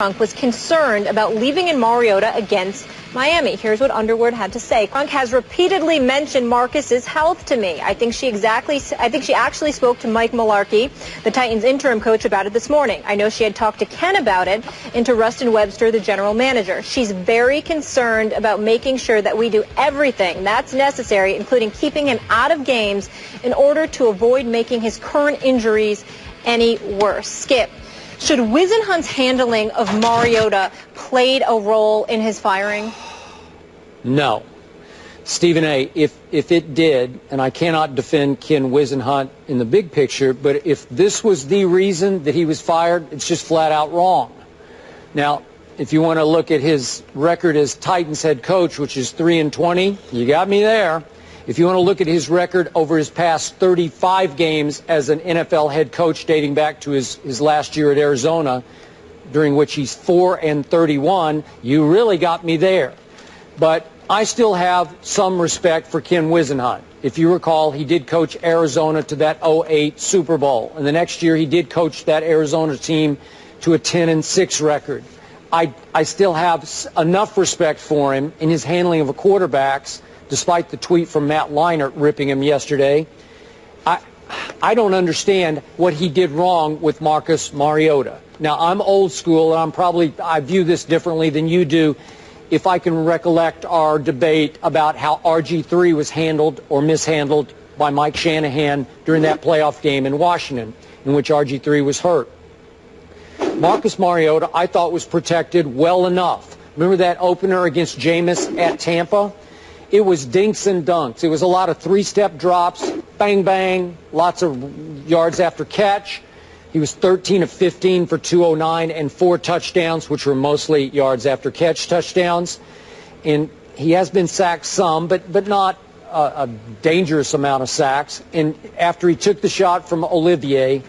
Crunk was concerned about leaving in Mariota against Miami. Here's what Underwood had to say. Crunk has repeatedly mentioned Marcus's health to me. I think she actually spoke to Mike Mularkey, the Titans interim coach, about it this morning. I know she had talked to Ken about it and to Rustin Webster, the general manager. She's very concerned about making sure that we do everything that's necessary, including keeping him out of games in order to avoid making his current injuries any worse. Skip, should Whisenhunt's handling of Mariota played a role in his firing? No. Stephen A., if it did, and I cannot defend Ken Whisenhunt in the big picture, but if this was the reason that he was fired, it's just flat out wrong. Now, if you want to look at his record as Titans head coach, which is 3-20, you got me there. If you want to look at his record over his past 35 games as an NFL head coach dating back to his last year at Arizona, during which he's 4-31, you really got me there. But I still have some respect for Ken Whisenhunt. If you recall, he did coach Arizona to that 2008 Super Bowl. And the next year he did coach that Arizona team to a 10-6 record. I still have enough respect for him in his handling of quarterbacks, despite the tweet from Matt Leinart ripping him yesterday. I don't understand what he did wrong with Marcus Mariota. Now, I'm old school, and I view this differently than you do. If I can recollect our debate about how RG3 was handled or mishandled by Mike Shanahan during that playoff game in Washington, in which RG3 was hurt. Marcus Mariota, I thought, was protected well enough. Remember that opener against Jameis at Tampa? It was dinks and dunks. It was a lot of three-step drops, bang, bang, lots of yards after catch. He was 13 of 15 for 209 and 4 touchdowns, which were mostly yards after catch touchdowns. And he has been sacked some, but not a dangerous amount of sacks. And after he took the shot from Olivier,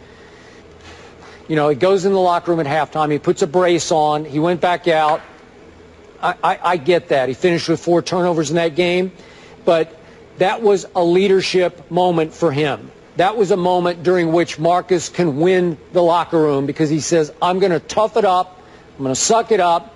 you know, he goes in the locker room at halftime. He puts a brace on. He went back out. I get that. He finished with 4 turnovers in that game, but that was a leadership moment for him. That was a moment during which Marcus can win the locker room because he says, I'm going to tough it up, I'm going to suck it up,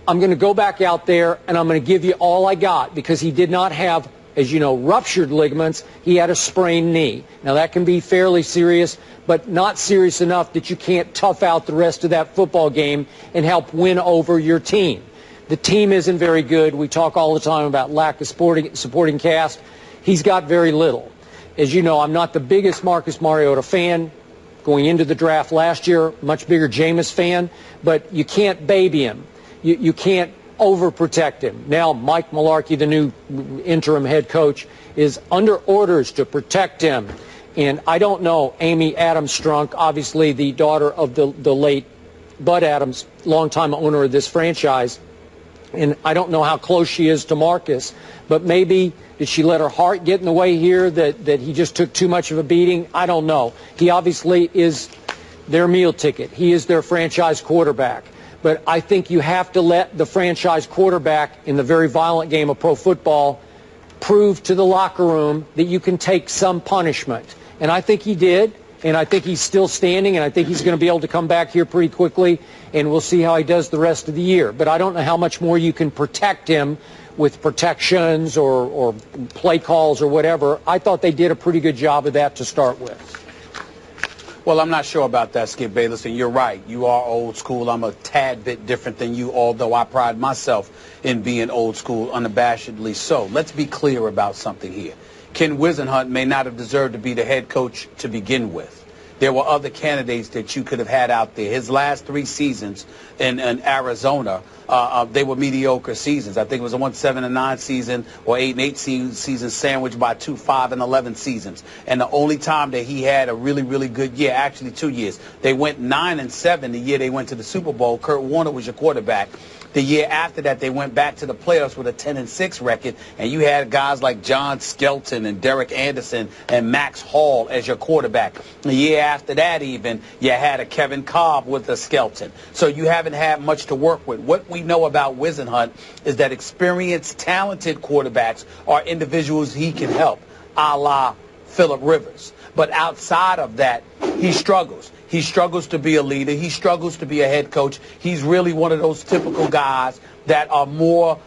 I'm going to go back out there, and I'm going to give you all I got, because he did not have, as you know, ruptured ligaments. He had a sprained knee. Now, that can be fairly serious, but not serious enough that you can't tough out the rest of that football game and help win over your team. The team isn't very good. We talk all the time about lack of supporting cast. He's got very little. As you know, I'm not the biggest Marcus Mariota fan going into the draft last year, much bigger Jameis fan, but you can't baby him. You can't overprotect him. Now, Mike Mularkey, the new interim head coach, is under orders to protect him. And I don't know, Amy Adams-Strunk, obviously the daughter of the late Bud Adams, longtime owner of this franchise, and I don't know how close she is to Marcus, but maybe did she let her heart get in the way here, that he just took too much of a beating? I don't know. He obviously is their meal ticket. He is their franchise quarterback. But I think you have to let the franchise quarterback in the very violent game of pro football prove to the locker room that you can take some punishment. And I think he did. And I think he's still standing, and I think he's going to be able to come back here pretty quickly, and we'll see how he does the rest of the year. But I don't know how much more you can protect him with protections or play calls or whatever. I thought they did a pretty good job of that to start with. Well, I'm not sure about that, Skip Bayless, and you're right. You are old school. I'm a tad bit different than you, although I pride myself in being old school, unabashedly so. Let's be clear about something here. Ken Whisenhunt may not have deserved to be the head coach to begin with. There were other candidates that you could have had out there. His last 3 seasons in Arizona, they were mediocre seasons. I think it was a 7-9 season or 8-8 season sandwiched by 2 5-11 seasons. And the only time that he had a really, really good year, actually 2 years, they went 9-7 the year they went to the Super Bowl. Kurt Warner was your quarterback. The year after that, they went back to the playoffs with a 10-6 record, and you had guys like John Skelton and Derek Anderson and Max Hall as your quarterback. The year after that, even, you had a Kevin Cobb with a Skelton. So you haven't had much to work with. What we know about Whisenhunt is that experienced, talented quarterbacks are individuals he can help, a la Phillip Rivers. But outside of that, he struggles. He struggles to be a leader. He struggles to be a head coach. He's really one of those typical guys that are more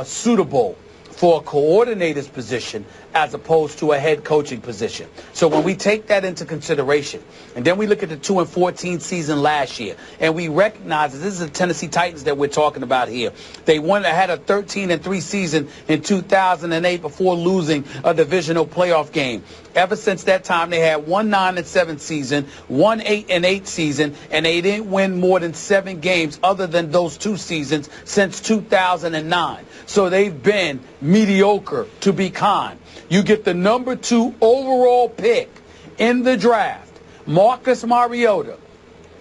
suitable for a coordinator's position as opposed to a head coaching position. So when we take that into consideration, and then we look at the 2-14 season last year, and we recognize that this is the Tennessee Titans that we're talking about here. They had a 13-3 season in 2008 before losing a divisional playoff game. Ever since that time, they had 1 9-7 season, 1 8-8 season, and they didn't win more than 7 games other than those 2 seasons since 2009. So they've been mediocre, to be kind. You get the number 2 overall pick in the draft, Marcus Mariota.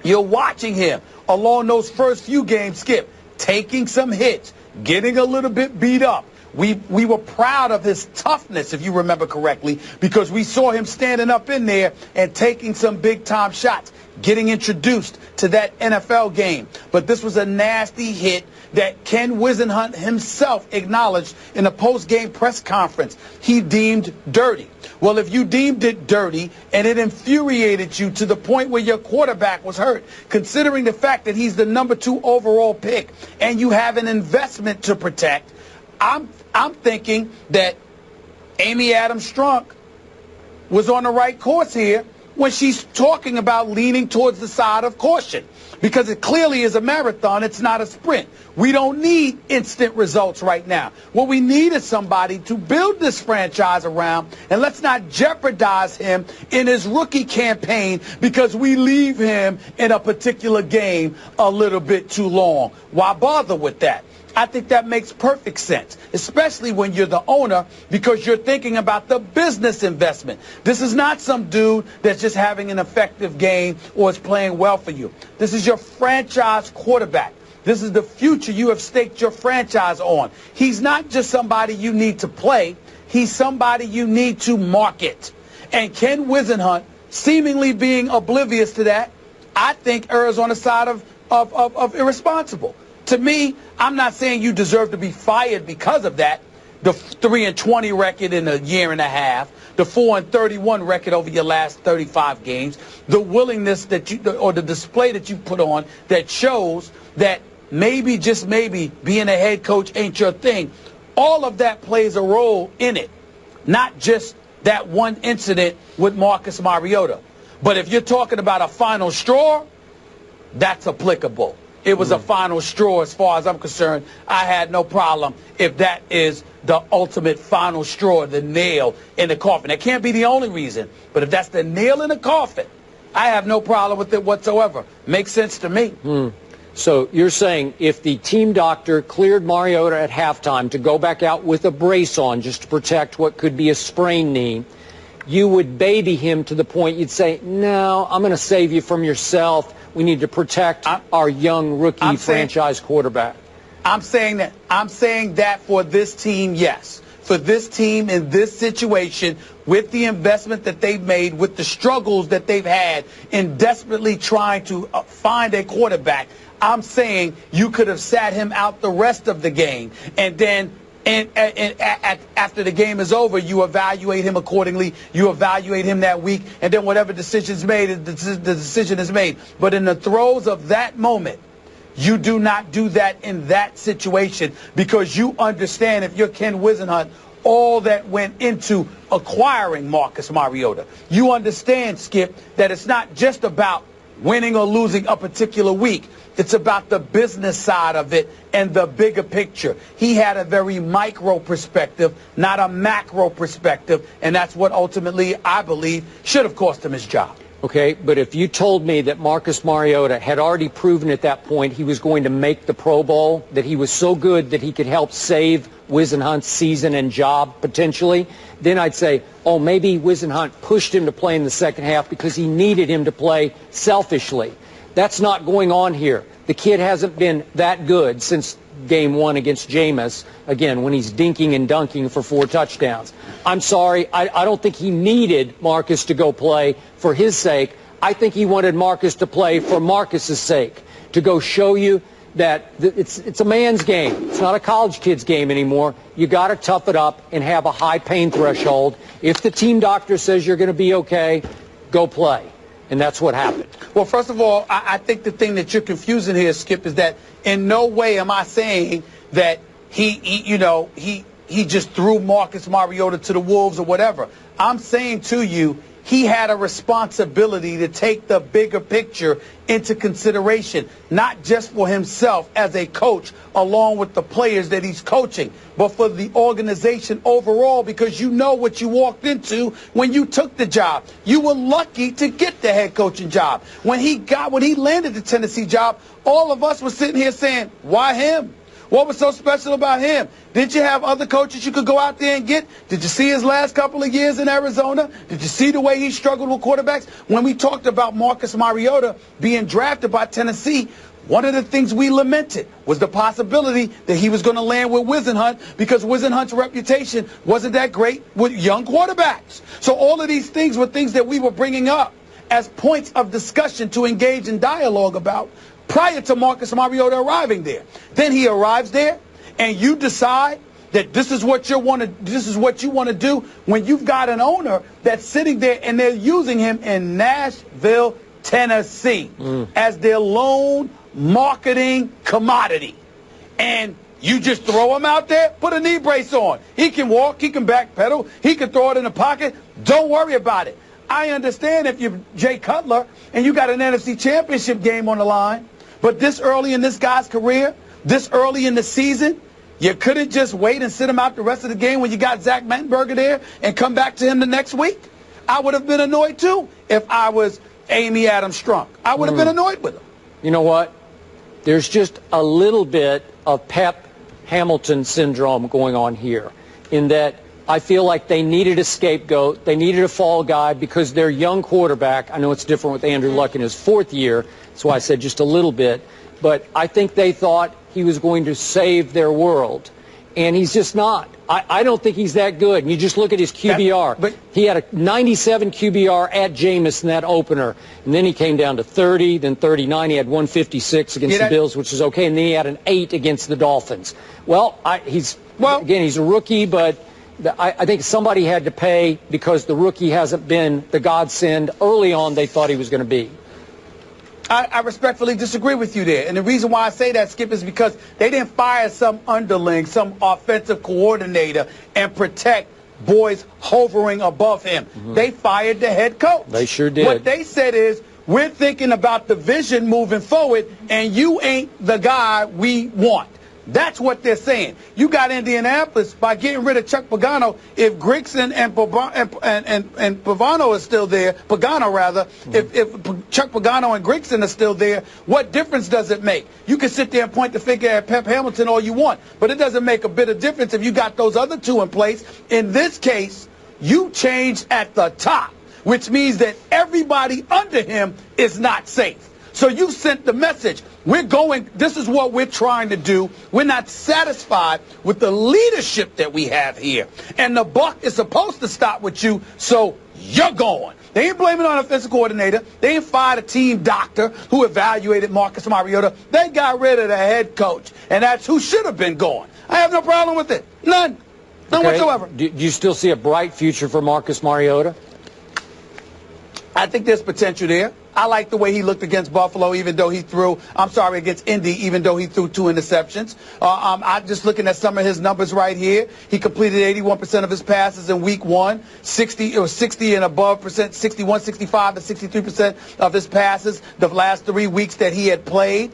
You're watching him along those first few games, Skip, taking some hits, getting a little bit beat up. We were proud of his toughness, if you remember correctly, because we saw him standing up in there and taking some big-time shots, getting introduced to that NFL game. But this was a nasty hit that Ken Whisenhunt himself acknowledged in a post-game press conference he deemed dirty. Well, if you deemed it dirty and it infuriated you to the point where your quarterback was hurt, considering the fact that he's the number 2 overall pick and you have an investment to protect, I'm thinking that Amy Adams Strunk was on the right course here when she's talking about leaning towards the side of caution, because it clearly is a marathon. It's not a sprint. We don't need instant results right now. What we need is somebody to build this franchise around, and let's not jeopardize him in his rookie campaign because we leave him in a particular game a little bit too long. Why bother with that? I think that makes perfect sense, especially when you're the owner, because you're thinking about the business investment. This is not some dude that's just having an effective game or is playing well for you. This is your franchise quarterback. This is the future you have staked your franchise on. He's not just somebody you need to play. He's somebody you need to market. And Ken Whisenhunt, seemingly being oblivious to that, I think errs on the side of irresponsible. To me, I'm not saying you deserve to be fired because of that. The 3-20 record in a year and a half, the 4-31 record over your last 35 games, the willingness that you, or the display that you put on that shows that maybe, just maybe, being a head coach ain't your thing. All of that plays a role in it, not just that one incident with Marcus Mariota. But if you're talking about a final straw, that's applicable. It was a final straw as far as I'm concerned. I had no problem if that is the ultimate final straw, the nail in the coffin. That can't be the only reason, but if that's the nail in the coffin, I have no problem with it whatsoever. Makes sense to me. So you're saying if the team doctor cleared Mariota at halftime to go back out with a brace on just to protect what could be a sprained knee, you would baby him to the point you'd say, no, I'm going to save you from yourself. We need to protect our young rookie franchise quarterback. I'm saying that for this team, yes. For this team in this situation, with the investment that they've made, with the struggles that they've had in desperately trying to find a quarterback, I'm saying you could have sat him out the rest of the game, and then after the game is over, you evaluate him accordingly. You evaluate him that week, and then whatever decision's made, the decision is made. But in the throes of that moment, you do not do that in that situation, because you understand, if you're Ken Whisenhunt, all that went into acquiring Marcus Mariota. You understand, Skip, that it's not just about winning or losing a particular week. It's about the business side of it and the bigger picture. He had a very micro perspective, not a macro perspective, and that's what ultimately, I believe, should have cost him his job. Okay, but if you told me that Marcus Mariota had already proven at that point he was going to make the Pro Bowl, that he was so good that he could help save Whisenhunt's season and job potentially, then I'd say, oh, maybe Whisenhunt pushed him to play in the second half because he needed him to play selfishly. That's not going on here. The kid hasn't been that good since game 1 against Jameis, again, when he's dinking and dunking for 4 touchdowns. I'm sorry, I don't think he needed Marcus to go play for his sake. I think he wanted Marcus to play for Marcus's sake, to go show you that it's a man's game. It's not a college kid's game anymore. You got to tough it up and have a high pain threshold. If the team doctor says you're going to be okay, go play. and that's what happened. Well, first of all, I think the thing that you're confusing here, Skip, is that in no way am I saying that he just threw Marcus Mariota to the wolves or whatever. I'm saying to you, he had a responsibility to take the bigger picture into consideration, not just for himself as a coach along with the players that he's coaching, but for the organization overall, because you know what you walked into when you took the job. You were lucky to get the head coaching job. When he landed the Tennessee job, all of us were sitting here saying, why him? What was so special about him? Did you have other coaches you could go out there and get? Did you see his last couple of years in Arizona? Did you see the way he struggled with quarterbacks? When we talked about Marcus Mariota being drafted by Tennessee, one of the things we lamented was the possibility that he was going to land with Whisenhunt, because Whisenhunt's reputation wasn't that great with young quarterbacks. So all of these things were things that we were bringing up as points of discussion to engage in dialogue about prior to Marcus Mariota arriving there. Then he arrives there, and you decide that this is what you want to do when you've got an owner that's sitting there and they're using him in Nashville, Tennessee as their lone marketing commodity. And you just throw him out there, put a knee brace on. He can walk, he can backpedal, he can throw it in the pocket. Don't worry about it. I understand if you're Jay Cutler and you got an NFC Championship game on the line, but this early in this guy's career, this early in the season, you couldn't just wait and sit him out the rest of the game when you got Zach Mettenberger there and come back to him the next week. I would have been annoyed, too, if I was Amy Adams Strunk. I would have been annoyed with him. You know what? There's just a little bit of Pep Hamilton syndrome going on here, in that I feel like they needed a scapegoat. They needed a fall guy because their young quarterback, I know it's different with Andrew Luck in his fourth year, that's why I said just a little bit, but I think they thought he was going to save their world, and he's just not. I don't think he's that good. And you just look at his QBR. He had a 97 QBR at Jameis in that opener, and then he came down to 30, then 39. He had 156 against the Bills, which is okay, and then he had an 8 against the Dolphins. Well, again, he's a rookie, but I think somebody had to pay because the rookie hasn't been the godsend early on they thought he was going to be. I respectfully disagree with you there. And the reason why I say that, Skip, is because they didn't fire some underling, some offensive coordinator, and protect boys hovering above him. They fired the head coach. They sure did. What they said is, we're thinking about the vision moving forward, and you ain't the guy we want. That's what they're saying. You got Indianapolis by getting rid of Chuck Pagano. If Grigson and Pagano is still there, if Chuck Pagano and Grigson are still there, what difference does it make? You can sit there and point the finger at Pep Hamilton all you want, but it doesn't make a bit of difference if you got those other two in place. In this case, you changed at the top, which means that everybody under him is not safe. So you sent the message. This is what we're trying to do. We're not satisfied with the leadership that we have here. And the buck is supposed to stop with you, so you're going. They ain't blaming on an offensive coordinator. They ain't fired a team doctor who evaluated Marcus Mariota. They got rid of the head coach, and that's who should have been gone. I have no problem with it. None. None whatsoever. Do you still see a bright future for Marcus Mariota? I think there's potential there. I like the way he looked against Buffalo, against Indy, even though he threw 2 interceptions. I'm just looking at some of his numbers right here. He completed 81% of his passes in week 1, 60 and above percent, 61, 65, and 63% of his passes the last 3 weeks that he had played.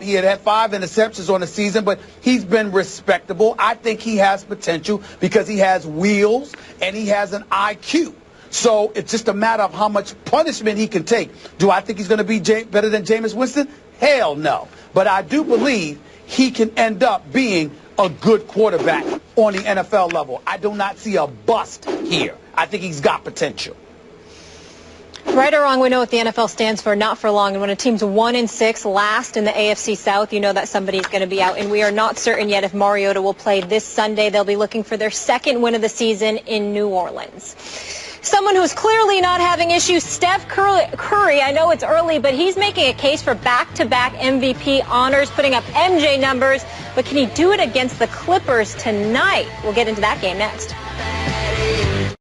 He had 5 interceptions on the season, but he's been respectable. I think he has potential because he has wheels and he has an IQ. So it's just a matter of how much punishment he can take. Do I think he's going to be better than Jameis Winston? Hell no. But I do believe he can end up being a good quarterback on the NFL level. I do not see a bust here. I think he's got potential. Right or wrong, we know what the NFL stands for, not for long. And when a team's 1-6, last in the AFC South, you know that somebody's going to be out. And we are not certain yet if Mariota will play this Sunday. They'll be looking for their second win of the season in New Orleans. Someone who's clearly not having issues, Steph Curry. I know it's early, but he's making a case for back-to-back MVP honors, putting up MJ numbers. But can he do it against the Clippers tonight? We'll get into that game next.